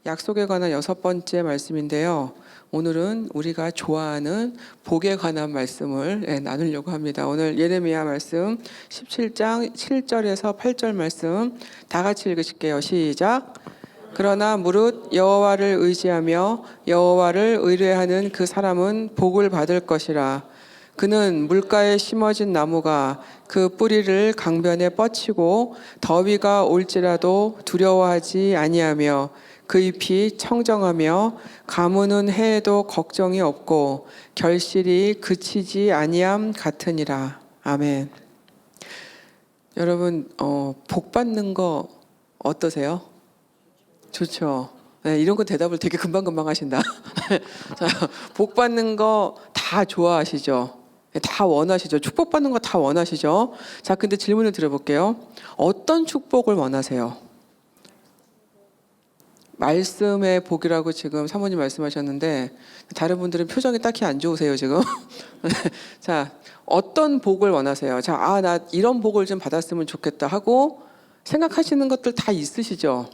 약속에 관한 6번째 말씀인데요. 오늘은 우리가 좋아하는 복에 관한 말씀을 나누려고 합니다. 오늘 예레미야 말씀 17장 7절에서 8절 말씀 다 같이 읽으실게요. 시작. 그러나 무릇 여호와를 의지하며 여호와를 의뢰하는 그 사람은 복을 받을 것이라. 그는 물가에 심어진 나무가 그 뿌리를 강변에 뻗치고 더위가 올지라도 두려워하지 아니하며 그 잎이 청정하며 가무는 해에도 걱정이 없고 결실이 그치지 아니함 같으니라. 아멘. 여러분 복 받는 거 어떠세요? 좋죠. 네, 이런 거 대답을 되게 금방금방 하신다. 자, 복 받는 거 다 좋아하시죠? 다 원하시죠? 축복받는 거 다 원하시죠? 자, 근데 질문을 드려볼게요. 어떤 축복을 원하세요? 말씀의 복이라고 지금 사모님 말씀하셨는데 다른 분들은 표정이 딱히 안 좋으세요 지금. 자, 어떤 복을 원하세요? 자, 나 이런 복을 좀 받았으면 좋겠다 하고 생각하시는 것들 다 있으시죠?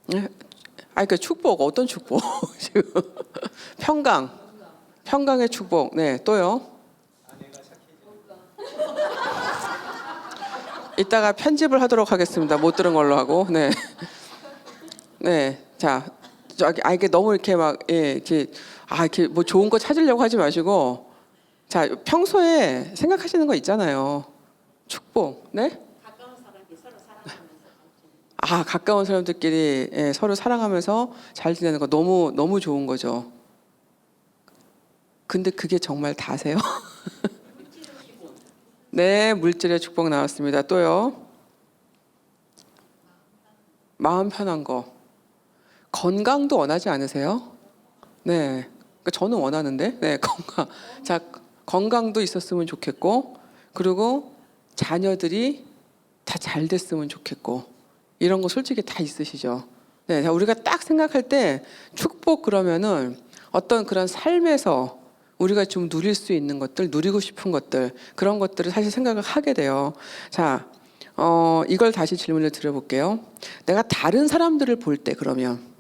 네? 그러니까 축복, 어떤 축복? 지금 평강의 축복. 네, 또요. 이따가 편집을 하도록 하겠습니다. 못 들은 걸로 하고. 네. 네, 자, 이게 너무 이렇게 막, 이렇게 뭐 좋은 거 찾으려고 하지 마시고, 자, 평소에 생각하시는 거 있잖아요. 축복, 네? 가까운 사람이 서로 사랑하면서. 가까운 사람들끼리 서로 사랑하면서 잘 지내는 거 너무 좋은 거죠. 근데 그게 정말 다세요? 네, 물질의 축복 나왔습니다. 또요. 마음 편한 거. 건강도 원하지 않으세요? 네, 저는 원하는데, 네, 건강. 자, 건강도 있었으면 좋겠고, 그리고 자녀들이 다 잘 됐으면 좋겠고, 이런 거 솔직히 다 있으시죠? 네, 자, 우리가 딱 생각할 때 축복 그러면은 어떤 그런 삶에서 우리가 좀 누릴 수 있는 것들, 누리고 싶은 것들, 그런 것들을 사실 생각을 하게 돼요. 자, 이걸 다시 질문을 드려볼게요. 내가 다른 사람들을 볼 때 그러면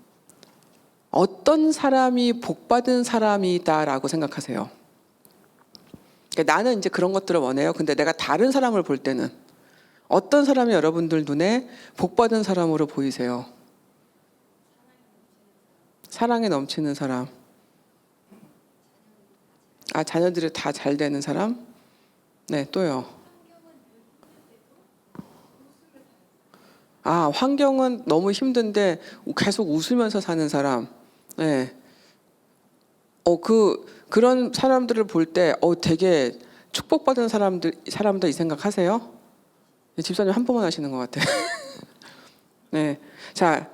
어떤 사람이 복받은 사람이다라고 생각하세요? 그러니까 나는 이제 그런 것들을 원해요. 근데 내가 다른 사람을 볼 때는 어떤 사람이 여러분들 눈에 복받은 사람으로 보이세요? 사랑에 넘치는 사람. 자녀들이 다 잘 되는 사람? 네, 또요. 환경은 너무 힘든데 계속 웃으면서 사는 사람. 네. 그런 사람들을 볼 때 되게 축복받은 사람들 이 생각하세요? 집사님 한 번만 하시는 것 같아요. 네. 자,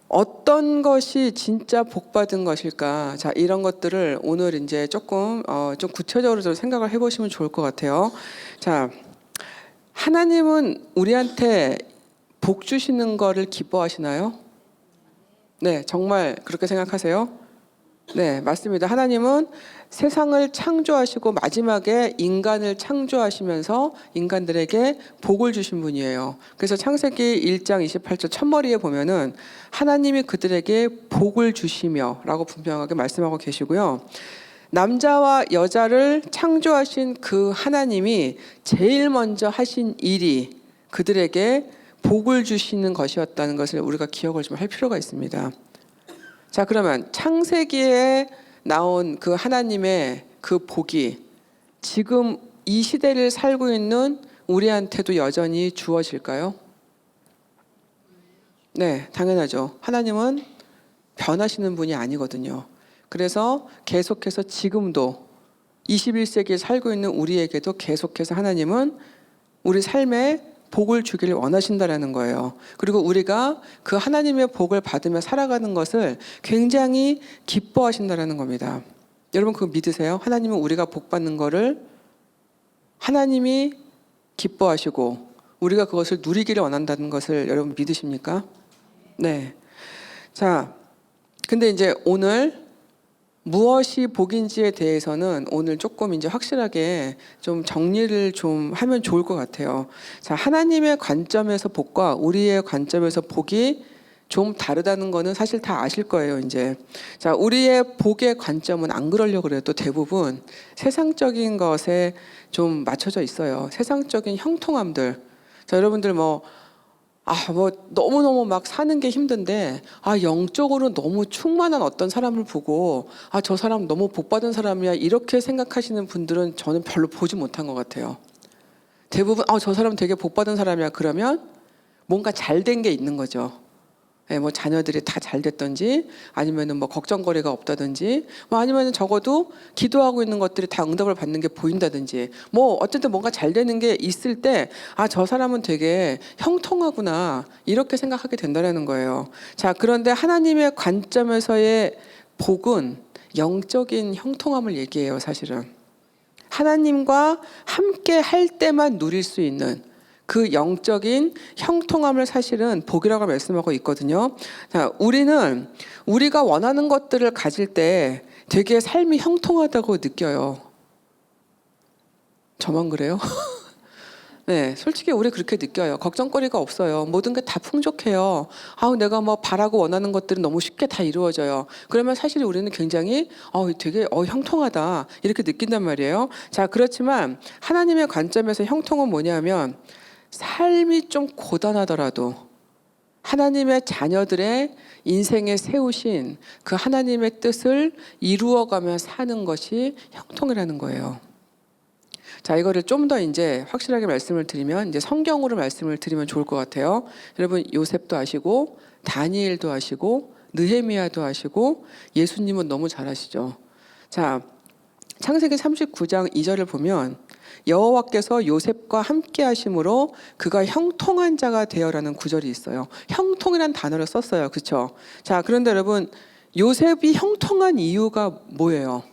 어떤 것이 진짜 복받은 것일까? 자, 이런 것들을 오늘 이제 조금 좀 구체적으로 좀 생각을 해보시면 좋을 것 같아요. 자, 하나님은 우리한테 복 주시는 거를 기뻐하시나요? 네, 정말 그렇게 생각하세요? 네, 맞습니다. 하나님은 세상을 창조하시고 마지막에 인간을 창조하시면서 인간들에게 복을 주신 분이에요. 그래서 창세기 1장 28절 첫머리에 보면은 하나님이 그들에게 복을 주시며 라고 분명하게 말씀하고 계시고요. 남자와 여자를 창조하신 그 하나님이 제일 먼저 하신 일이 그들에게 복을 주시는 것이었다는 것을 우리가 기억을 좀 할 필요가 있습니다. 자, 그러면 창세기에 나온 그 하나님의 그 복이 지금 이 시대를 살고 있는 우리한테도 여전히 주어질까요? 네, 당연하죠. 하나님은 변하시는 분이 아니거든요. 그래서 계속해서 지금도 21세기에 살고 있는 우리에게도 계속해서 하나님은 우리 삶에 복을 주기를 원하신다라는 거예요. 그리고 우리가 그 하나님의 복을 받으며 살아가는 것을 굉장히 기뻐하신다라는 겁니다. 여러분 그거 믿으세요? 하나님은 우리가 복 받는 거를 하나님이 기뻐하시고 우리가 그것을 누리기를 원한다는 것을 여러분 믿으십니까? 네. 자, 근데 이제 오늘 무엇이 복인지에 대해서는 오늘 조금 이제 확실하게 좀 정리를 좀 하면 좋을 것 같아요. 자, 하나님의 관점에서 복과 우리의 관점에서 복이 좀 다르다는 거는 사실 다 아실 거예요, 이제. 자, 우리의 복의 관점은 안 그러려고 그래요. 또 대부분 세상적인 것에 좀 맞춰져 있어요. 세상적인 형통함들. 자, 여러분들 뭐 너무너무 막 사는 게 힘든데, 영적으로 너무 충만한 어떤 사람을 보고, 저 사람 너무 복받은 사람이야. 이렇게 생각하시는 분들은 저는 별로 보지 못한 것 같아요. 대부분, 저 사람 되게 복받은 사람이야. 그러면 뭔가 잘 된 게 있는 거죠. 예, 뭐 자녀들이 다 잘 됐던지, 아니면은 뭐 걱정거리가 없다든지, 뭐 아니면은 적어도 기도하고 있는 것들이 다 응답을 받는 게 보인다든지, 뭐 어쨌든 뭔가 잘 되는 게 있을 때, 저 사람은 되게 형통하구나 이렇게 생각하게 된다는 거예요. 자, 그런데 하나님의 관점에서의 복은 영적인 형통함을 얘기해요, 사실은. 하나님과 함께 할 때만 누릴 수 있는 그 영적인 형통함을 사실은 복이라고 말씀하고 있거든요. 자, 우리가 원하는 것들을 가질 때 되게 삶이 형통하다고 느껴요. 저만 그래요? 네, 솔직히 우리 그렇게 느껴요. 걱정거리가 없어요. 모든 게 다 풍족해요. 내가 뭐 바라고 원하는 것들은 너무 쉽게 다 이루어져요. 그러면 사실 우리는 굉장히 되게 형통하다 이렇게 느낀단 말이에요. 자, 그렇지만 하나님의 관점에서 형통은 뭐냐면 삶이 좀 고단하더라도 하나님의 자녀들의 인생에 세우신 그 하나님의 뜻을 이루어가며 사는 것이 형통이라는 거예요. 자, 이거를 좀 더 이제 확실하게 말씀을 드리면, 이제 성경으로 말씀을 드리면 좋을 것 같아요. 여러분, 요셉도 아시고, 다니엘도 아시고, 느헤미야도 아시고, 예수님은 너무 잘 아시죠. 자, 창세기 39장 2절을 보면, 여호와께서 요셉과 함께 하심으로 그가 형통한 자가 되어라는 구절이 있어요. 형통이란 단어를 썼어요. 그렇죠? 자, 그런데 여러분, 요셉이 형통한 이유가 뭐예요?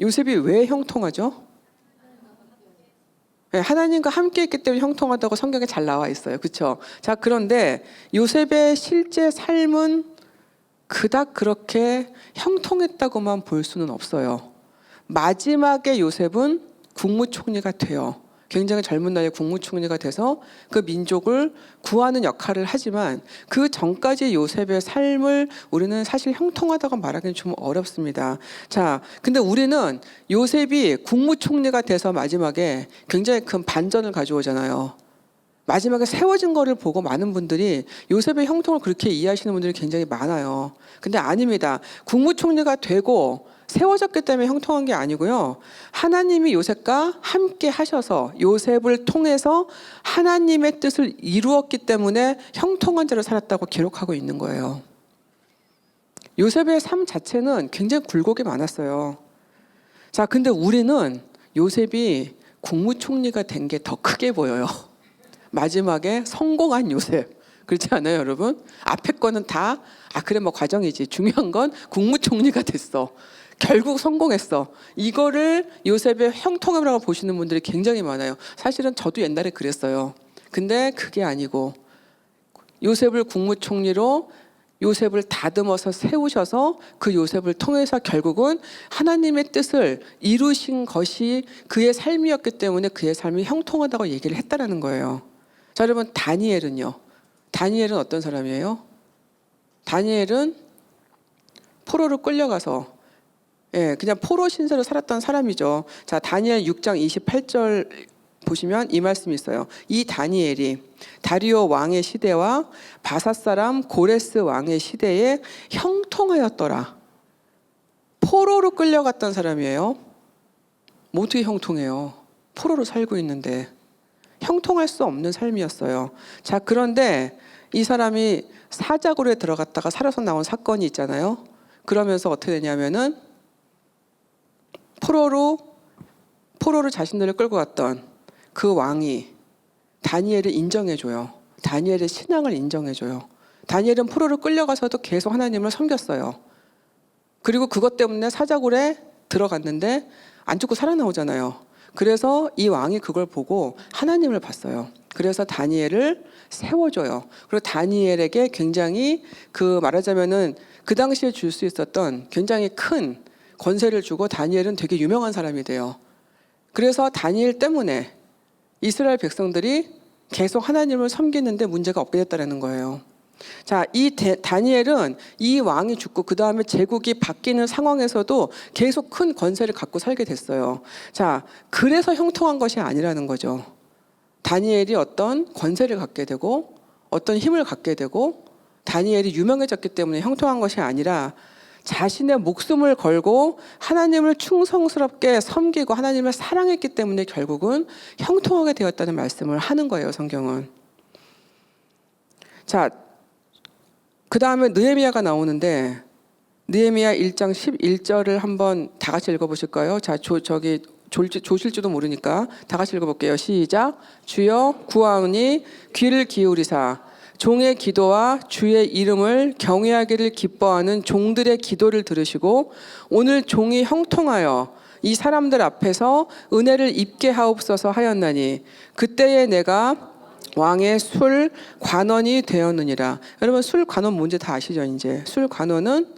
요셉이 왜 형통하죠? 네, 하나님과 함께 했기 때문에 형통하다고 성경에 잘 나와 있어요. 그렇죠? 자, 그런데 요셉의 실제 삶은 그닥 그렇게 형통했다고만 볼 수는 없어요. 마지막에 요셉은 국무총리가 돼요. 굉장히 젊은 나이에 국무총리가 돼서 그 민족을 구하는 역할을 하지만 그 전까지 요셉의 삶을 우리는 사실 형통하다고 말하기는 좀 어렵습니다. 자, 근데 우리는 요셉이 국무총리가 돼서 마지막에 굉장히 큰 반전을 가져오잖아요. 마지막에 세워진 거를 보고 많은 분들이 요셉의 형통을 그렇게 이해하시는 분들이 굉장히 많아요. 근데 아닙니다. 국무총리가 되고 세워졌기 때문에 형통한 게 아니고요. 하나님이 요셉과 함께 하셔서 요셉을 통해서 하나님의 뜻을 이루었기 때문에 형통한 자로 살았다고 기록하고 있는 거예요. 요셉의 삶 자체는 굉장히 굴곡이 많았어요. 자, 근데 우리는 요셉이 국무총리가 된 게 더 크게 보여요. 마지막에 성공한 요셉. 그렇지 않아요, 여러분? 앞에 거는 다 그래 뭐 과정이지. 중요한 건 국무총리가 됐어. 결국 성공했어. 이거를 요셉의 형통함이라고 보시는 분들이 굉장히 많아요. 사실은 저도 옛날에 그랬어요. 근데 그게 아니고 요셉을 국무총리로 요셉을 다듬어서 세우셔서 그 요셉을 통해서 결국은 하나님의 뜻을 이루신 것이 그의 삶이었기 때문에 그의 삶이 형통하다고 얘기를 했다라는 거예요. 자, 여러분, 다니엘은요? 다니엘은 어떤 사람이에요? 다니엘은 포로로 끌려가서 그냥 포로 신세로 살았던 사람이죠. 자, 다니엘 6장 28절 보시면 이 말씀이 있어요. 이 다니엘이 다리오 왕의 시대와 바사 사람 고레스 왕의 시대에 형통하였더라. 포로로 끌려갔던 사람이에요. 뭐 어떻게 형통해요? 포로로 살고 있는데. 형통할 수 없는 삶이었어요. 자, 그런데 이 사람이 사자굴에 들어갔다가 살아서 나온 사건이 있잖아요. 그러면서 어떻게 되냐면은 포로로 자신들을 끌고 갔던 그 왕이 다니엘을 인정해줘요. 다니엘의 신앙을 인정해줘요. 다니엘은 포로로 끌려가서도 계속 하나님을 섬겼어요. 그리고 그것 때문에 사자굴에 들어갔는데 안 죽고 살아나오잖아요. 그래서 이 왕이 그걸 보고 하나님을 봤어요. 그래서 다니엘을 세워줘요. 그리고 다니엘에게 굉장히 말하자면은 그 당시에 줄 수 있었던 굉장히 큰 권세를 주고 다니엘은 되게 유명한 사람이 돼요. 그래서 다니엘 때문에 이스라엘 백성들이 계속 하나님을 섬기는데 문제가 없게 됐다는 거예요. 자, 이 다니엘은 이 왕이 죽고 그 다음에 제국이 바뀌는 상황에서도 계속 큰 권세를 갖고 살게 됐어요. 자, 그래서 형통한 것이 아니라는 거죠. 다니엘이 어떤 권세를 갖게 되고 어떤 힘을 갖게 되고 다니엘이 유명해졌기 때문에 형통한 것이 아니라 자신의 목숨을 걸고 하나님을 충성스럽게 섬기고 하나님을 사랑했기 때문에 결국은 형통하게 되었다는 말씀을 하는 거예요, 성경은. 자, 그 다음에 느헤미야가 나오는데 느헤미야 1장 11절을 한번 다 같이 읽어보실까요? 자, 저기 조실지도 모르니까 다 같이 읽어볼게요. 시작. 주여 구하오니 귀를 기울이사 종의 기도와 주의 이름을 경외하기를 기뻐하는 종들의 기도를 들으시고 오늘 종이 형통하여 이 사람들 앞에서 은혜를 입게 하옵소서 하였나니 그때에 내가 왕의 술 관원이 되었느니라. 여러분 술 관원 뭔지 다 아시죠? 이제 술 관원은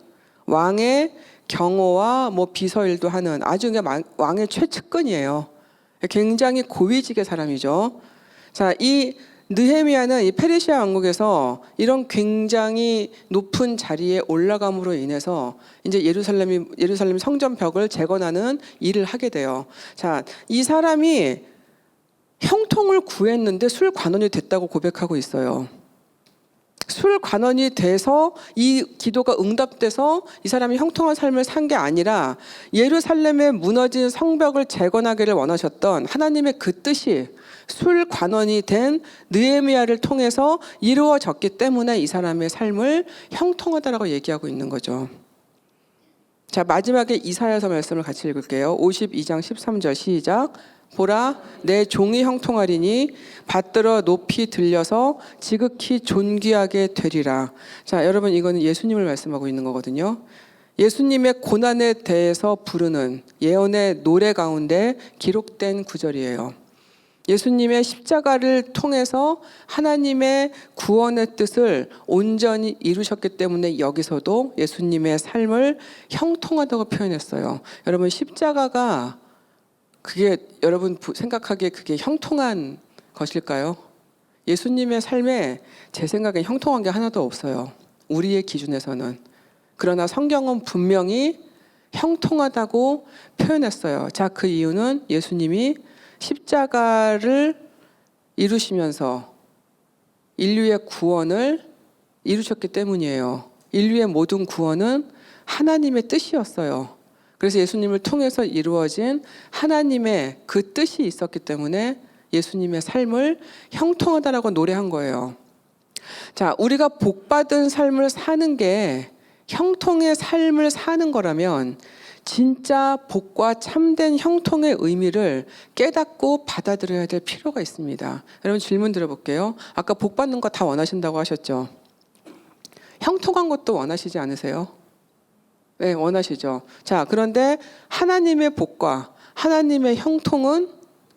왕의 경호와 뭐 비서일도 하는 아주 그냥 왕의 최측근이에요. 굉장히 고위직의 사람이죠. 자, 이 느헤미야는 이 페르시아 왕국에서 이런 굉장히 높은 자리에 올라감으로 인해서 이제 예루살렘 성전 벽을 재건하는 일을 하게 돼요. 자, 이 사람이 형통을 구했는데 술 관원이 됐다고 고백하고 있어요. 술 관원이 돼서 이 기도가 응답돼서 이 사람이 형통한 삶을 산 게 아니라 예루살렘의 무너진 성벽을 재건하기를 원하셨던 하나님의 그 뜻이 술 관원이 된 느헤미야를 통해서 이루어졌기 때문에 이 사람의 삶을 형통하다라고 얘기하고 있는 거죠. 자, 마지막에 이사야서 말씀을 같이 읽을게요. 52장 13절 시작. 보라 내 종이 형통하리니 받들어 높이 들려서 지극히 존귀하게 되리라. 자, 여러분 이거는 예수님을 말씀하고 있는 거거든요. 예수님의 고난에 대해서 부르는 예언의 노래 가운데 기록된 구절이에요. 예수님의 십자가를 통해서 하나님의 구원의 뜻을 온전히 이루셨기 때문에 여기서도 예수님의 삶을 형통하다고 표현했어요. 여러분 십자가가 그게 여러분 생각하기에 그게 형통한 것일까요? 예수님의 삶에 제 생각엔 형통한 게 하나도 없어요. 우리의 기준에서는. 그러나 성경은 분명히 형통하다고 표현했어요. 자, 그 이유는 예수님이 십자가를 이루시면서 인류의 구원을 이루셨기 때문이에요. 인류의 모든 구원은 하나님의 뜻이었어요. 그래서 예수님을 통해서 이루어진 하나님의 그 뜻이 있었기 때문에 예수님의 삶을 형통하다라고 노래한 거예요. 자, 우리가 복받은 삶을 사는 게 형통의 삶을 사는 거라면 진짜 복과 참된 형통의 의미를 깨닫고 받아들여야 될 필요가 있습니다. 여러분 질문 드려볼게요. 아까 복받는 거 다 원하신다고 하셨죠? 형통한 것도 원하시지 않으세요? 네, 원하시죠. 자, 그런데 하나님의 복과 하나님의 형통은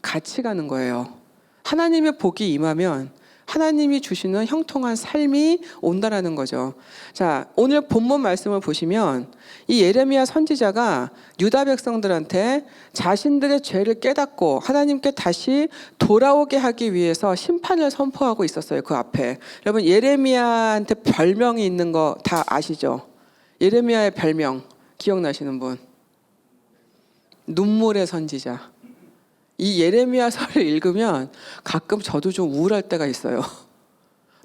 같이 가는 거예요. 하나님의 복이 임하면 하나님이 주시는 형통한 삶이 온다라는 거죠. 자, 오늘 본문 말씀을 보시면 이 예레미야 선지자가 유다 백성들한테 자신들의 죄를 깨닫고 하나님께 다시 돌아오게 하기 위해서 심판을 선포하고 있었어요. 그 앞에. 여러분 예레미야한테 별명이 있는 거 다 아시죠? 예레미야의 별명 기억나시는 분? 눈물의 선지자. 이 예레미야서를 읽으면 가끔 저도 좀 우울할 때가 있어요.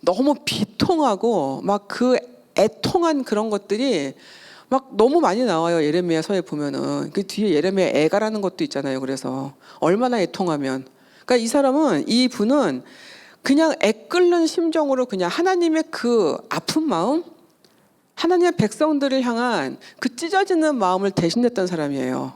너무 비통하고 막 그 애통한 그런 것들이 막 너무 많이 나와요. 예레미야서에 보면은 그 뒤에 예레미야 애가라는 것도 있잖아요. 그래서 얼마나 애통하면, 그러니까 이 사람은, 이 분은 그냥 애끓는 심정으로 그냥 하나님의 그 아픈 마음, 하나님의 백성들을 향한 그 찢어지는 마음을 대신했던 사람이에요.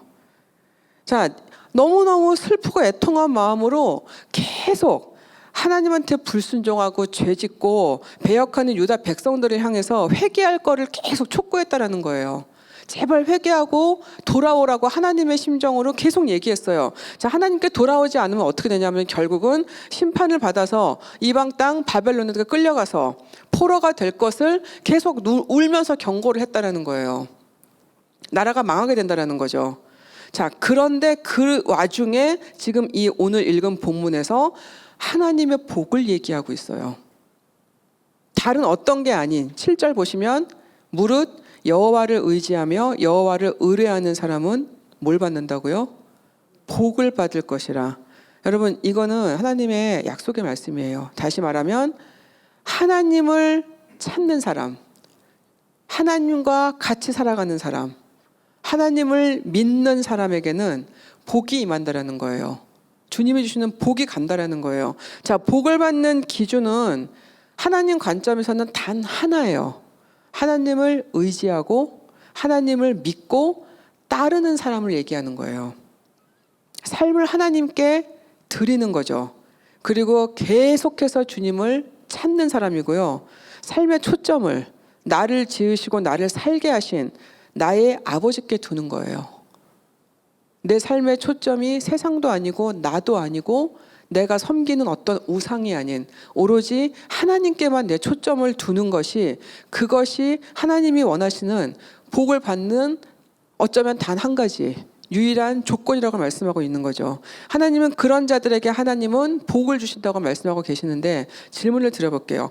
자, 너무너무 슬프고 애통한 마음으로 계속 하나님한테 불순종하고 죄짓고 배역하는 유다 백성들을 향해서 회개할 거를 계속 촉구했다라는 거예요. 제발 회개하고 돌아오라고 하나님의 심정으로 계속 얘기했어요. 자, 하나님께 돌아오지 않으면 어떻게 되냐면 결국은 심판을 받아서 이방 땅 바벨론에 끌려가서 포로가 될 것을 계속 울면서 경고를 했다라는 거예요. 나라가 망하게 된다라는 거죠. 자, 그런데 그 와중에 지금 이 오늘 읽은 본문에서 하나님의 복을 얘기하고 있어요. 다른 어떤 게 아닌 7절 보시면 무릇 여호와를 의지하며 여호와를 의뢰하는 사람은 뭘 받는다고요? 복을 받을 것이라. 여러분 이거는 하나님의 약속의 말씀이에요. 다시 말하면 하나님을 찾는 사람, 하나님과 같이 살아가는 사람, 하나님을 믿는 사람에게는 복이 임한다라는 거예요. 주님이 주시는 복이 간다라는 거예요. 자, 복을 받는 기준은 하나님 관점에서는 단 하나예요. 하나님을 의지하고 하나님을 믿고 따르는 사람을 얘기하는 거예요. 삶을 하나님께 드리는 거죠. 그리고 계속해서 주님을 찾는 사람이고요. 삶의 초점을 나를 지으시고 나를 살게 하신 나의 아버지께 두는 거예요. 내 삶의 초점이 세상도 아니고 나도 아니고 내가 섬기는 어떤 우상이 아닌 오로지 하나님께만 내 초점을 두는 것이, 그것이 하나님이 원하시는 복을 받는 어쩌면 단 한 가지 유일한 조건이라고 말씀하고 있는 거죠. 하나님은 그런 자들에게 하나님은 복을 주신다고 말씀하고 계시는데 질문을 드려볼게요.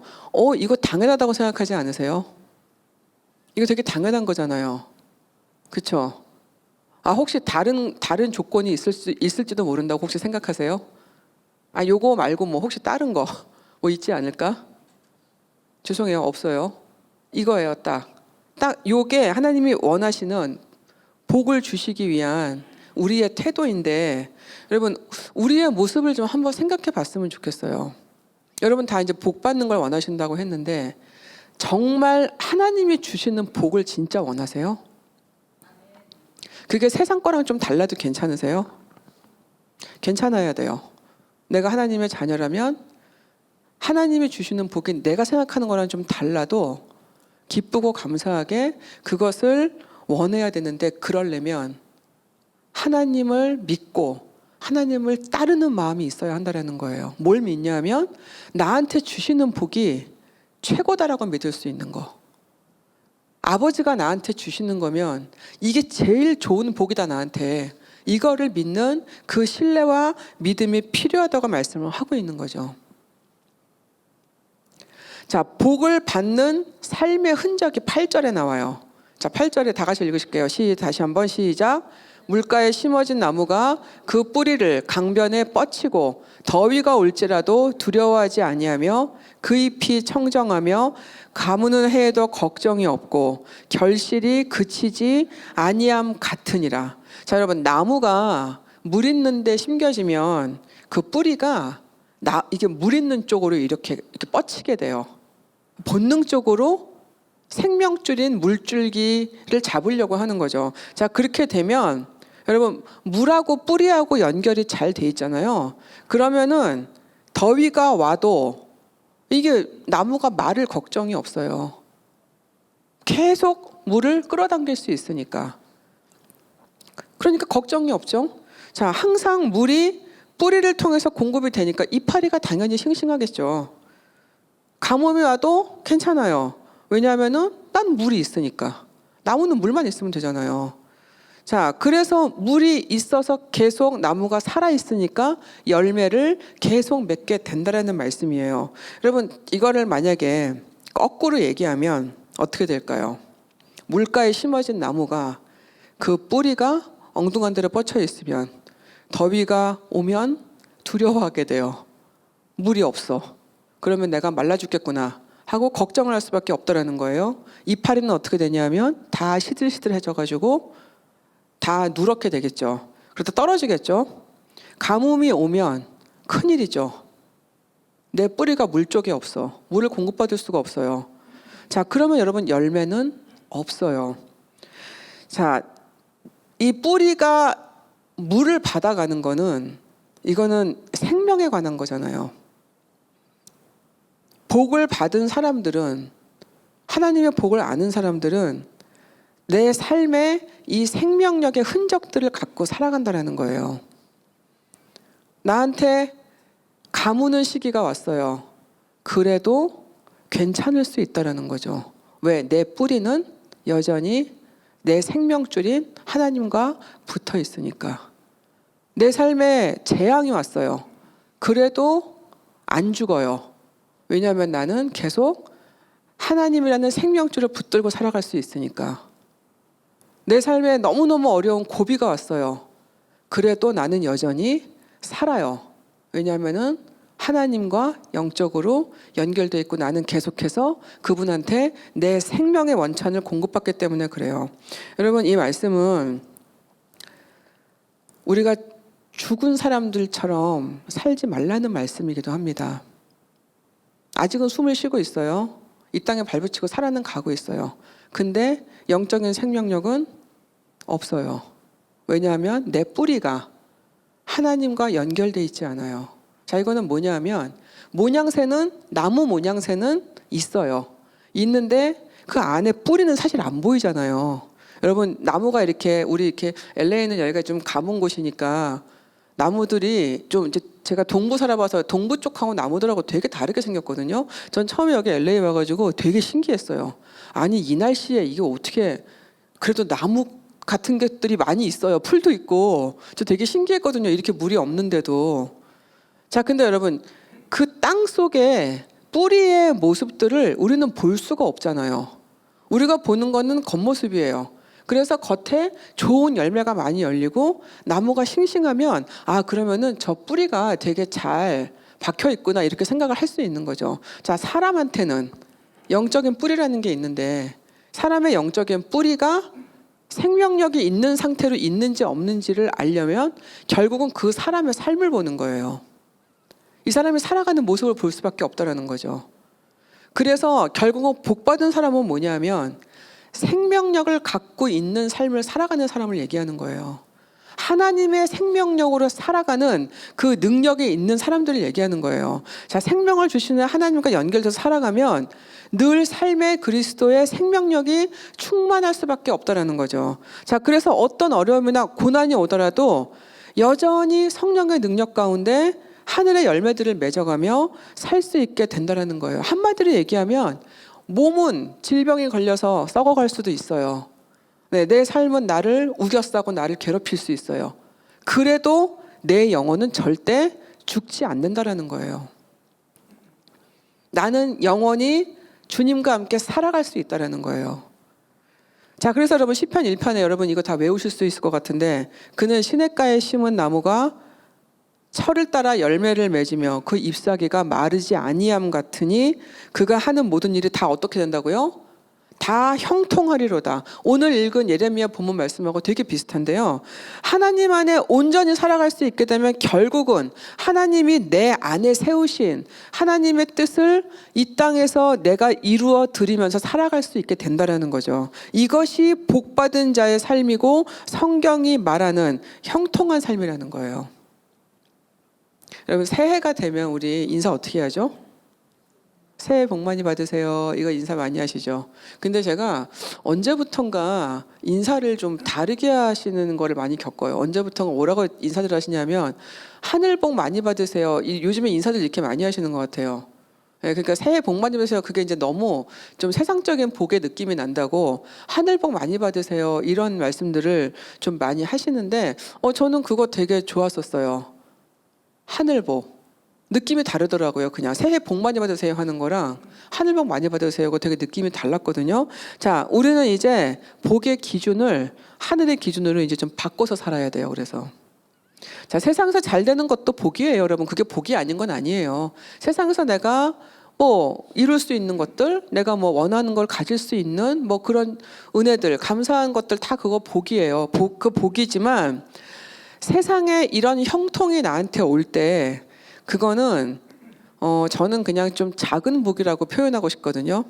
이거 당연하다고 생각하지 않으세요? 이거 되게 당연한 거잖아요. 그렇죠? 혹시 다른 조건이 있을지도 모른다고 혹시 생각하세요? 요거 말고 뭐 혹시 다른 거 뭐 있지 않을까? 죄송해요, 없어요. 이거예요, 딱 요게 하나님이 원하시는 복을 주시기 위한 우리의 태도인데, 여러분 우리의 모습을 좀 한번 생각해 봤으면 좋겠어요. 여러분 다 이제 복 받는 걸 원하신다고 했는데 정말 하나님이 주시는 복을 진짜 원하세요? 그게 세상 거랑 좀 달라도 괜찮으세요? 괜찮아야 돼요. 내가 하나님의 자녀라면 하나님이 주시는 복이 내가 생각하는 거랑 좀 달라도 기쁘고 감사하게 그것을 원해야 되는데, 그러려면 하나님을 믿고 하나님을 따르는 마음이 있어야 한다는 거예요. 뭘 믿냐면 나한테 주시는 복이 최고다라고 믿을 수 있는 거. 아버지가 나한테 주시는 거면 이게 제일 좋은 복이다 나한테. 이거를 믿는 그 신뢰와 믿음이 필요하다고 말씀을 하고 있는 거죠. 자, 복을 받는 삶의 흔적이 8절에 나와요. 자, 8절에 다 같이 읽으실게요. 다시 한번 시작. 물가에 심어진 나무가 그 뿌리를 강변에 뻗치고 더위가 올지라도 두려워하지 아니하며 그 잎이 청정하며 가무는 해에도 걱정이 없고 결실이 그치지 아니함 같으니라. 자, 여러분 나무가 물 있는 데 심겨지면 그 뿌리가 이게 물 있는 쪽으로 이렇게 뻗치게 돼요. 본능적으로 생명줄인 물줄기를 잡으려고 하는 거죠. 자, 그렇게 되면 여러분 물하고 뿌리하고 연결이 잘 돼 있잖아요. 그러면은 더위가 와도 이게 나무가 마를 걱정이 없어요. 계속 물을 끌어당길 수 있으니까. 그러니까 걱정이 없죠. 자, 항상 물이 뿌리를 통해서 공급이 되니까 이파리가 당연히 싱싱하겠죠. 가뭄이 와도 괜찮아요. 왜냐하면은 난 물이 있으니까. 나무는 물만 있으면 되잖아요. 자, 그래서 물이 있어서 계속 나무가 살아 있으니까 열매를 계속 맺게 된다라는 말씀이에요. 여러분, 이거를 만약에 거꾸로 얘기하면 어떻게 될까요? 물가에 심어진 나무가 그 뿌리가 엉뚱한 데로 뻗쳐 있으면 더위가 오면 두려워하게 돼요. 물이 없어. 그러면 내가 말라 죽겠구나 하고 걱정을 할 수밖에 없다라는 거예요. 이파리는 어떻게 되냐면 다 시들시들해져가지고 다 누렇게 되겠죠. 그러다 떨어지겠죠. 가뭄이 오면 큰일이죠. 내 뿌리가 물 쪽에 없어. 물을 공급받을 수가 없어요. 자, 그러면 여러분 열매는 없어요. 자, 이 뿌리가 물을 받아가는 거는 이거는 생명에 관한 거잖아요. 복을 받은 사람들은, 하나님의 복을 아는 사람들은 내 삶에 이 생명력의 흔적들을 갖고 살아간다는 거예요. 나한테 가무는 시기가 왔어요. 그래도 괜찮을 수 있다는 거죠. 왜? 내 뿌리는 여전히 내 생명줄인 하나님과 붙어 있으니까. 내 삶에 재앙이 왔어요. 그래도 안 죽어요. 왜냐하면 나는 계속 하나님이라는 생명줄을 붙들고 살아갈 수 있으니까. 내 삶에 너무너무 어려운 고비가 왔어요. 그래도 나는 여전히 살아요. 왜냐하면 하나님과 영적으로 연결되어 있고 나는 계속해서 그분한테 내 생명의 원천을 공급받기 때문에 그래요. 여러분, 이 말씀은 우리가 죽은 사람들처럼 살지 말라는 말씀이기도 합니다. 아직은 숨을 쉬고 있어요. 이 땅에 발붙이고 살아는 가고 있어요. 근데 영적인 생명력은 없어요. 왜냐하면 내 뿌리가 하나님과 연결돼 있지 않아요. 자, 이거는 뭐냐면 나무 모양새는 있어요. 있는데 그 안에 뿌리는 사실 안 보이잖아요. 여러분, 나무가 우리 이렇게 LA는 여기가 좀 가문 곳이니까 나무들이 좀 이제 제가 동부 살아봐서 동부 쪽하고 나무들하고 되게 다르게 생겼거든요. 전 처음에 여기 LA 와가지고 되게 신기했어요. 아니, 이 날씨에 이게 어떻게 그래도 나무 같은 것들이 많이 있어요. 풀도 있고. 저 되게 신기했거든요. 이렇게 물이 없는데도. 자, 근데 여러분, 그 땅 속에 뿌리의 모습들을 우리는 볼 수가 없잖아요. 우리가 보는 거는 겉모습이에요. 그래서 겉에 좋은 열매가 많이 열리고 나무가 싱싱하면 그러면은 저 뿌리가 되게 잘 박혀 있구나 이렇게 생각을 할 수 있는 거죠. 자, 사람한테는 영적인 뿌리라는 게 있는데 사람의 영적인 뿌리가 생명력이 있는 상태로 있는지 없는지를 알려면 결국은 그 사람의 삶을 보는 거예요. 이 사람이 살아가는 모습을 볼 수밖에 없다라는 거죠. 그래서 결국은 복받은 사람은 뭐냐면 생명력을 갖고 있는 삶을 살아가는 사람을 얘기하는 거예요. 하나님의 생명력으로 살아가는 그 능력이 있는 사람들을 얘기하는 거예요. 자, 생명을 주시는 하나님과 연결돼서 살아가면 늘 삶의 그리스도의 생명력이 충만할 수밖에 없다라는 거죠. 자, 그래서 어떤 어려움이나 고난이 오더라도 여전히 성령의 능력 가운데 하늘의 열매들을 맺어가며 살 수 있게 된다라는 거예요. 한마디로 얘기하면 몸은 질병이 걸려서 썩어갈 수도 있어요. 네, 내 삶은 나를 우겨싸고 나를 괴롭힐 수 있어요. 그래도 내 영혼은 절대 죽지 않는다라는 거예요. 나는 영원히 주님과 함께 살아갈 수 있다라는 거예요. 자, 그래서 여러분 시편 1편에 여러분 이거 다 외우실 수 있을 것 같은데 그는 시냇가에 심은 나무가 철을 따라 열매를 맺으며 그 잎사귀가 마르지 아니함 같으니 그가 하는 모든 일이 다 어떻게 된다고요? 다 형통하리로다. 오늘 읽은 예레미야 본문 말씀하고 되게 비슷한데요. 하나님 안에 온전히 살아갈 수 있게 되면 결국은 하나님이 내 안에 세우신 하나님의 뜻을 이 땅에서 내가 이루어 드리면서 살아갈 수 있게 된다라는 거죠. 이것이 복받은 자의 삶이고 성경이 말하는 형통한 삶이라는 거예요. 여러분, 새해가 되면 우리 인사 어떻게 하죠? 새해 복 많이 받으세요. 이거 인사 많이 하시죠. 근데 제가 언제부턴가 인사를 좀 다르게 하시는 거를 많이 겪어요. 언제부턴가 뭐라고 인사들 하시냐면 하늘 복 많이 받으세요. 요즘에 인사들 이렇게 많이 하시는 것 같아요. 네, 그러니까 새해 복 많이 받으세요. 그게 이제 너무 좀 세상적인 복의 느낌이 난다고 하늘 복 많이 받으세요. 이런 말씀들을 좀 많이 하시는데 저는 그거 되게 좋았었어요. 하늘 복. 느낌이 다르더라고요. 그냥 새해 복 많이 받으세요 하는 거랑 하늘 복 많이 받으세요가 되게 느낌이 달랐거든요. 자, 우리는 이제 복의 기준을 하늘의 기준으로 이제 좀 바꿔서 살아야 돼요. 그래서 자, 세상에서 잘 되는 것도 복이에요, 여러분. 그게 복이 아닌 건 아니에요. 세상에서 내가 이룰 수 있는 것들, 내가 원하는 걸 가질 수 있는 그런 은혜들, 감사한 것들 다 그거 복이에요. 그 복이지만 세상에 이런 형통이 나한테 올 때 그거는 저는 그냥 좀 작은 복이라고 표현하고 싶거든요.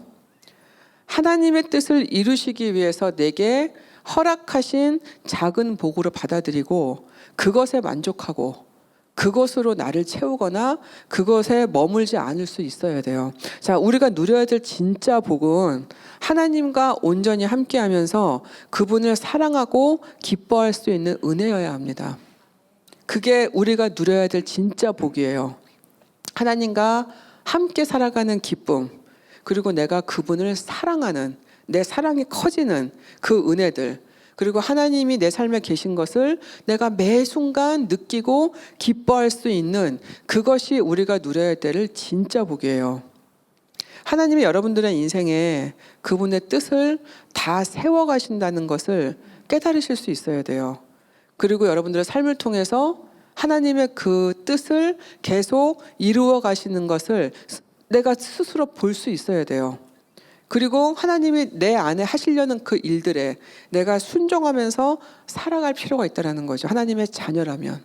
하나님의 뜻을 이루시기 위해서 내게 허락하신 작은 복으로 받아들이고 그것에 만족하고 그것으로 나를 채우거나 그것에 머물지 않을 수 있어야 돼요. 자, 우리가 누려야 될 진짜 복은 하나님과 온전히 함께하면서 그분을 사랑하고 기뻐할 수 있는 은혜여야 합니다. 그게 우리가 누려야 될 진짜 복이에요. 하나님과 함께 살아가는 기쁨, 그리고 내가 그분을 사랑하는 내 사랑이 커지는 그 은혜들, 그리고 하나님이 내 삶에 계신 것을 내가 매 순간 느끼고 기뻐할 수 있는 그것이 우리가 누려야 할 때를 진짜 복이에요. 하나님이 여러분들의 인생에 그분의 뜻을 다 세워가신다는 것을 깨달으실 수 있어야 돼요. 그리고 여러분들의 삶을 통해서 하나님의 그 뜻을 계속 이루어 가시는 것을 내가 스스로 볼 수 있어야 돼요. 그리고 하나님이 내 안에 하시려는 그 일들에 내가 순종하면서 살아갈 필요가 있다는 거죠. 하나님의 자녀라면.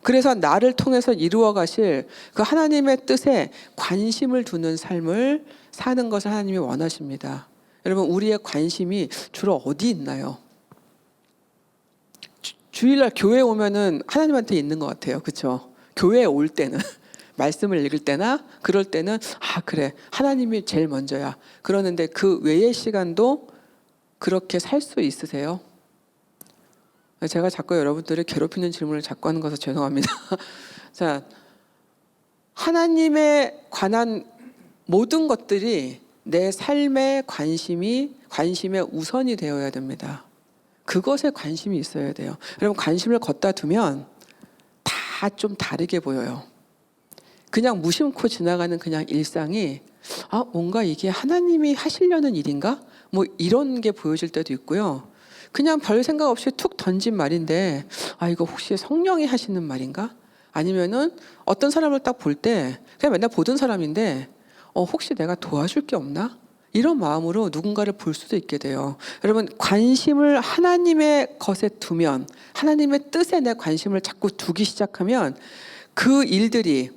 그래서 나를 통해서 이루어 가실 그 하나님의 뜻에 관심을 두는 삶을 사는 것을 하나님이 원하십니다. 여러분, 우리의 관심이 주로 어디 있나요? 주일날 교회 오면은 하나님한테 있는 것 같아요. 그렇죠? 교회에 올 때는 말씀을 읽을 때나 그럴 때는 그래, 하나님이 제일 먼저야. 그러는데 그 외의 시간도 그렇게 살 수 있으세요? 제가 자꾸 여러분들을 괴롭히는 질문을 자꾸 하는 것은 죄송합니다. 자, 하나님에 관한 모든 것들이 내 삶의 관심의 우선이 되어야 됩니다. 그것에 관심이 있어야 돼요. 여러분, 관심을 걷다 두면 다 좀 다르게 보여요. 그냥 무심코 지나가는 그냥 일상이 뭔가 이게 하나님이 하시려는 일인가? 뭐 이런 게 보여질 때도 있고요. 그냥 별 생각 없이 툭 던진 말인데 이거 혹시 성령이 하시는 말인가? 아니면은 어떤 사람을 딱 볼 때 그냥 맨날 보던 사람인데 혹시 내가 도와줄 게 없나? 이런 마음으로 누군가를 볼 수도 있게 돼요. 여러분, 관심을 하나님의 것에 두면, 하나님의 뜻에 내 관심을 자꾸 두기 시작하면 그 일들이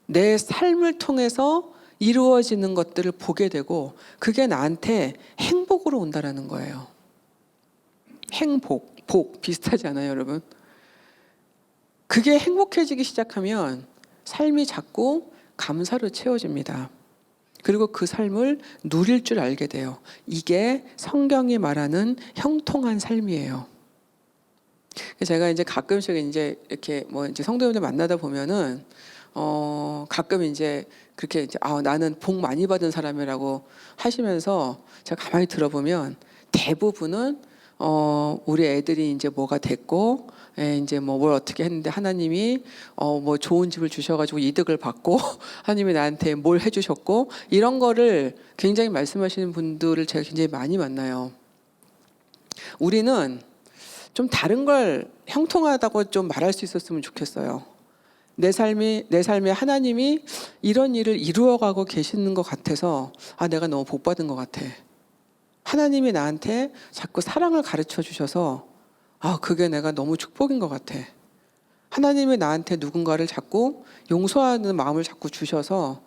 내 삶을 통해서 이루어지는 것들을 보게 되고 그게 나한테 행복으로 온다라는 거예요. 행복, 복 비슷하지 않아요, 여러분? 그게 행복해지기 시작하면 삶이 자꾸 감사로 채워집니다. 그리고 그 삶을 누릴 줄 알게 돼요. 이게 성경이 말하는 형통한 삶이에요. 제가 이제 가끔씩 이제 이렇게 이제 성도님들 만나다 보면은 가끔 이제 그렇게 이제 나는 복 많이 받은 사람이라고 하시면서 제가 가만히 들어보면 대부분은 우리 애들이 이제 뭐가 됐고, 이제 뭘 어떻게 했는데 하나님이 뭐 좋은 집을 주셔가지고 이득을 받고 하나님이 나한테 뭘 해주셨고 이런 거를 굉장히 말씀하시는 분들을 제가 굉장히 많이 만나요. 우리는 좀 다른 걸 형통하다고 좀 말할 수 있었으면 좋겠어요. 내 삶에 하나님이 이런 일을 이루어가고 계시는 것 같아서 내가 너무 복 받은 것 같아. 하나님이 나한테 자꾸 사랑을 가르쳐 주셔서 그게 내가 너무 축복인 것 같아. 하나님이 나한테 누군가를 자꾸 용서하는 마음을 자꾸 주셔서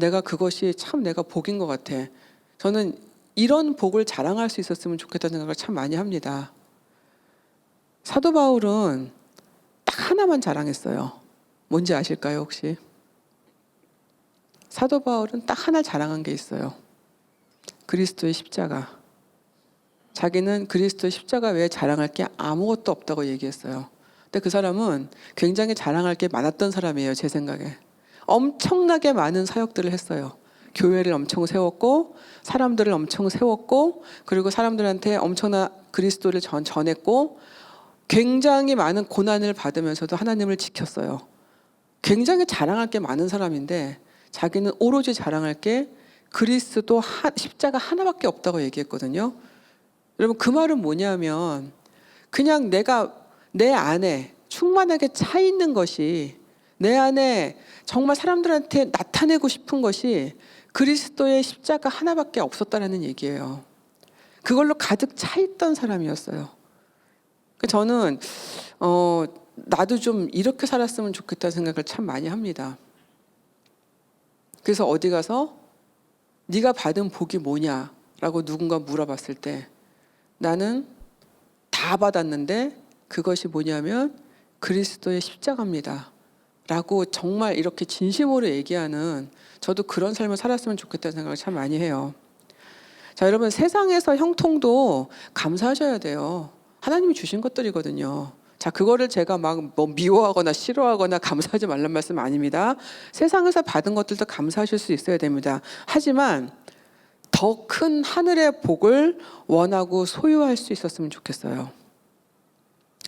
내가 그것이 참 내가 복인 것 같아. 저는 이런 복을 자랑할 수 있었으면 좋겠다는 생각을 참 많이 합니다. 사도 바울은 딱 하나만 자랑했어요. 뭔지 아실까요, 혹시? 사도 바울은 딱 하나 자랑한 게 있어요. 그리스도의 십자가. 자기는 그리스도의 십자가 외에 자랑할 게 아무것도 없다고 얘기했어요. 근데 그 사람은 굉장히 자랑할 게 많았던 사람이에요, 제 생각에. 엄청나게 많은 사역들을 했어요. 교회를 엄청 세웠고 사람들을 엄청 세웠고 그리고 사람들한테 엄청난 그리스도를 전했고 굉장히 많은 고난을 받으면서도 하나님을 지켰어요. 굉장히 자랑할 게 많은 사람인데 자기는 오로지 자랑할 게 그리스도 십자가 하나밖에 없다고 얘기했거든요. 여러분, 그 말은 뭐냐면 그냥 내가 내 안에 충만하게 차 있는 것이, 내 안에 정말 사람들한테 나타내고 싶은 것이 그리스도의 십자가 하나밖에 없었다라는 얘기예요. 그걸로 가득 차 있던 사람이었어요. 저는 나도 좀 이렇게 살았으면 좋겠다는 생각을 참 많이 합니다. 그래서 어디 가서 네가 받은 복이 뭐냐라고 누군가 물어봤을 때 나는 다 받았는데 그것이 뭐냐면 그리스도의 십자가입니다 라고 정말 이렇게 진심으로 얘기하는, 저도 그런 삶을 살았으면 좋겠다는 생각을 참 많이 해요. 자, 여러분, 세상에서 형통도 감사하셔야 돼요. 하나님이 주신 것들이거든요. 자, 그거를 제가 막 미워하거나 싫어하거나 감사하지 말란 말씀 아닙니다. 세상에서 받은 것들도 감사하실 수 있어야 됩니다. 하지만 더 큰 하늘의 복을 원하고 소유할 수 있었으면 좋겠어요.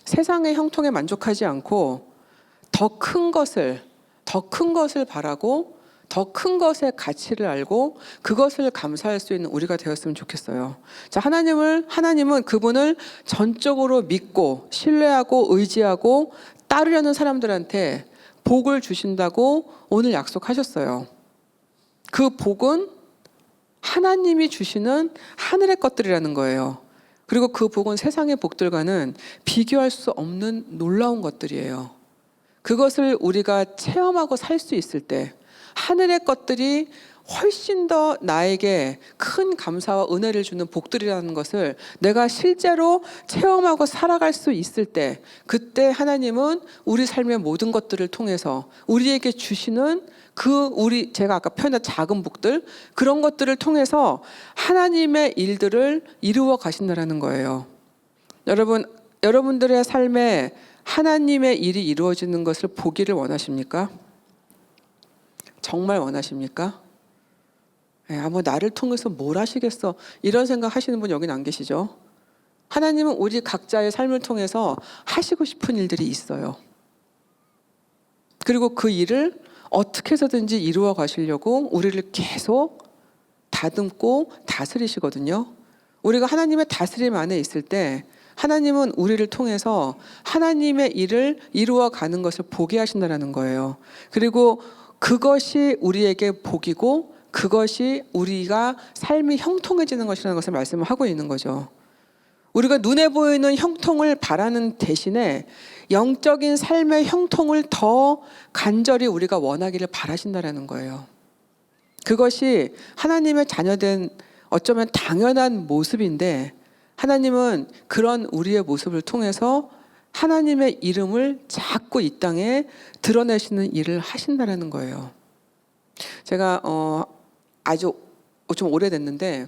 세상의 형통에 만족하지 않고 더 큰 것을 바라고 더 큰 것의 가치를 알고 그것을 감사할 수 있는 우리가 되었으면 좋겠어요. 자, 하나님은 그분을 전적으로 믿고 신뢰하고 의지하고 따르려는 사람들한테 복을 주신다고 오늘 약속하셨어요. 그 복은 하나님이 주시는 하늘의 것들이라는 거예요. 그리고 그 복은 세상의 복들과는 비교할 수 없는 놀라운 것들이에요. 그것을 우리가 체험하고 살 수 있을 때 하늘의 것들이 훨씬 더 나에게 큰 감사와 은혜를 주는 복들이라는 것을 내가 실제로 체험하고 살아갈 수 있을 때, 그때 하나님은 우리 삶의 모든 것들을 통해서 우리에게 주시는 제가 아까 표현한 작은 복들, 그런 것들을 통해서 하나님의 일들을 이루어 가신다는 거예요. 여러분들의 삶에 하나님의 일이 이루어지는 것을 보기를 원하십니까? 정말 원하십니까? 뭐 나를 통해서 뭘 하시겠어, 이런 생각 하시는 분 여기는 안 계시죠? 하나님은 우리 각자의 삶을 통해서 하시고 싶은 일들이 있어요. 그리고 그 일을 어떻게 해서든지 이루어 가시려고 우리를 계속 다듬고 다스리시거든요. 우리가 하나님의 다스림 안에 있을 때 하나님은 우리를 통해서 하나님의 일을 이루어 가는 것을 보게 하신다는 거예요. 그리고 그것이 우리에게 복이고 그것이 우리가 삶이 형통해지는 것이라는 것을 말씀을 하고 있는 거죠. 우리가 눈에 보이는 형통을 바라는 대신에 영적인 삶의 형통을 더 간절히 우리가 원하기를 바라신다는 거예요. 그것이 하나님의 자녀된 어쩌면 당연한 모습인데, 하나님은 그런 우리의 모습을 통해서 하나님의 이름을 자꾸 이 땅에 드러내시는 일을 하신다는 거예요. 제가 아주 좀 오래됐는데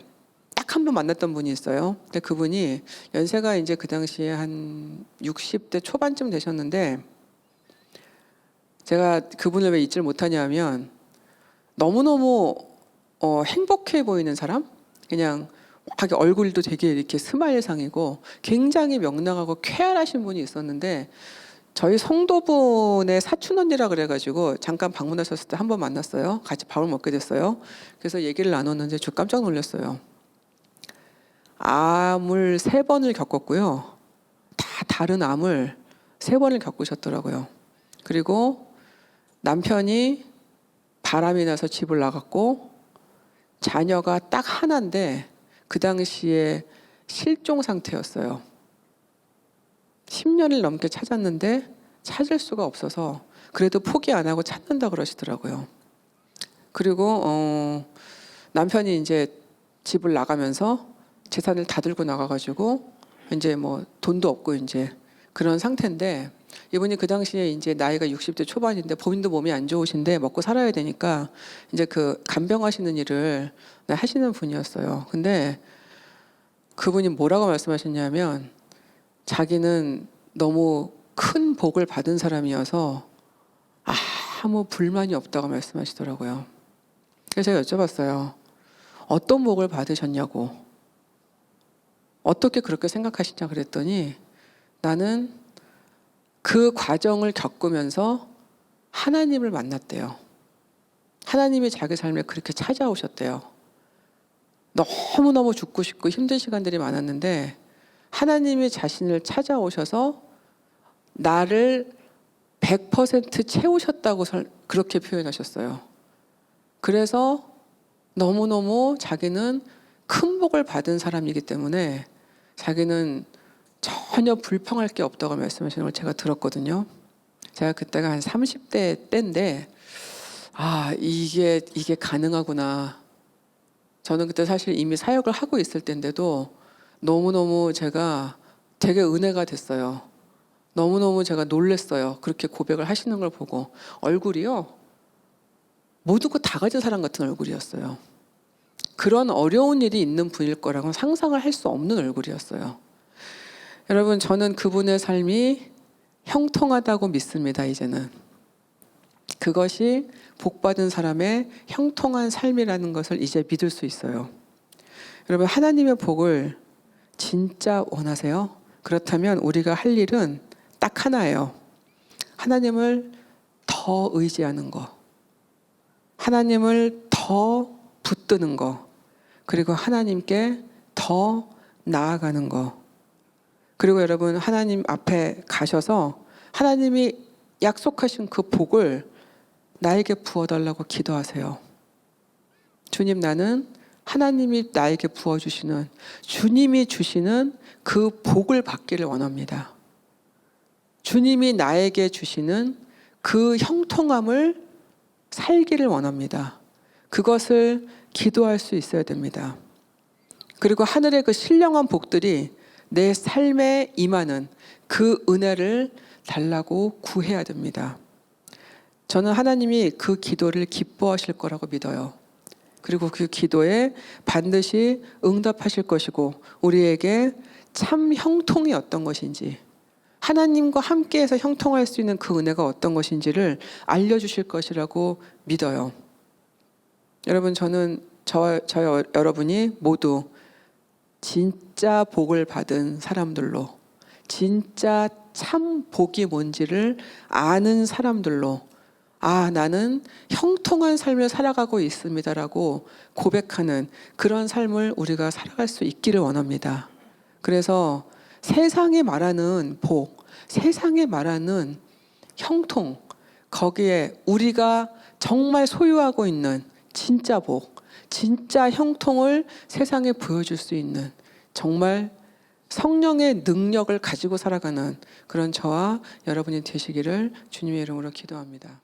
딱 한 번 만났던 분이 있어요. 근데 그분이 연세가 이제 그 당시에 한 60대 초반쯤 되셨는데, 제가 그분을 왜 잊지를 못하냐 하면 너무너무 행복해 보이는 사람? 그냥 자기 얼굴도 되게 이렇게 스마일상이고 굉장히 명랑하고 쾌활하신 분이 있었는데, 저희 성도분의 사촌 언니라 그래가지고 잠깐 방문하셨을 때 한 번 만났어요. 같이 밥을 먹게 됐어요. 그래서 얘기를 나눴는데 저 깜짝 놀랐어요. 암을 3번을 겪었고요. 다 다른 암을 3번을 겪으셨더라고요. 그리고 남편이 바람이 나서 집을 나갔고 자녀가 딱 하나인데 그 당시에 실종 상태였어요. 10년을 넘게 찾았는데 찾을 수가 없어서 그래도 포기 안 하고 찾는다 그러시더라고요. 그리고 남편이 이제 집을 나가면서 재산을 다 들고 나가가지고 이제 뭐 돈도 없고 이제 그런 상태인데, 이분이 그 당시에 이제 나이가 60대 초반인데 본인도 몸이 안 좋으신데 먹고 살아야 되니까 이제 그 간병하시는 일을 하시는 분이었어요. 근데 그분이 뭐라고 말씀하셨냐면, 자기는 너무 큰 복을 받은 사람이어서 아무 불만이 없다고 말씀하시더라고요. 그래서 제가 여쭤봤어요. 어떤 복을 받으셨냐고, 어떻게 그렇게 생각하시냐 그랬더니, 나는 그 과정을 겪으면서 하나님을 만났대요. 하나님이 자기 삶에 그렇게 찾아오셨대요. 너무너무 죽고 싶고 힘든 시간들이 많았는데 하나님이 자신을 찾아오셔서 나를 100% 채우셨다고 그렇게 표현하셨어요. 그래서 너무너무 자기는 큰 복을 받은 사람이기 때문에 자기는 전혀 불평할 게 없다고 말씀하시는 걸 제가 들었거든요. 제가 그때가 한 30대 때인데 이게 가능하구나. 저는 그때 사실 이미 사역을 하고 있을 때인데도 너무너무 제가 되게 은혜가 됐어요. 너무너무 제가 놀랬어요. 그렇게 고백을 하시는 걸 보고. 얼굴이요, 모든 거 다 가진 사람 같은 얼굴이었어요. 그런 어려운 일이 있는 분일 거라고는 상상을 할 수 없는 얼굴이었어요. 여러분, 저는 그분의 삶이 형통하다고 믿습니다. 이제는 그것이 복받은 사람의 형통한 삶이라는 것을 이제 믿을 수 있어요. 여러분 하나님의 복을 진짜 원하세요? 그렇다면 우리가 할 일은 딱 하나예요. 하나님을 더 의지하는 거, 하나님을 더 붙드는 거, 그리고 하나님께 더 나아가는 거. 그리고 여러분 하나님 앞에 가셔서 하나님이 약속하신 그 복을 나에게 부어달라고 기도하세요. 주님, 나는 하나님이 나에게 부어주시는, 주님이 주시는 그 복을 받기를 원합니다. 주님이 나에게 주시는 그 형통함을 살기를 원합니다. 그것을 기도할 수 있어야 됩니다. 그리고 하늘의 그 신령한 복들이 내 삶에 임하는 그 은혜를 달라고 구해야 됩니다. 저는 하나님이 그 기도를 기뻐하실 거라고 믿어요. 그리고 그 기도에 반드시 응답하실 것이고 우리에게 참 형통이 어떤 것인지, 하나님과 함께해서 형통할 수 있는 그 은혜가 어떤 것인지를 알려주실 것이라고 믿어요. 여러분, 저는 여러분이 모두 진짜 복을 받은 사람들로, 진짜 참 복이 뭔지를 아는 사람들로, 나는 형통한 삶을 살아가고 있습니다라고 고백하는 그런 삶을 우리가 살아갈 수 있기를 원합니다. 그래서 세상에 말하는 복, 세상에 말하는 형통, 거기에 우리가 정말 소유하고 있는 진짜 복, 진짜 형통을 세상에 보여줄 수 있는 정말 성령의 능력을 가지고 살아가는 그런 저와 여러분이 되시기를 주님의 이름으로 기도합니다.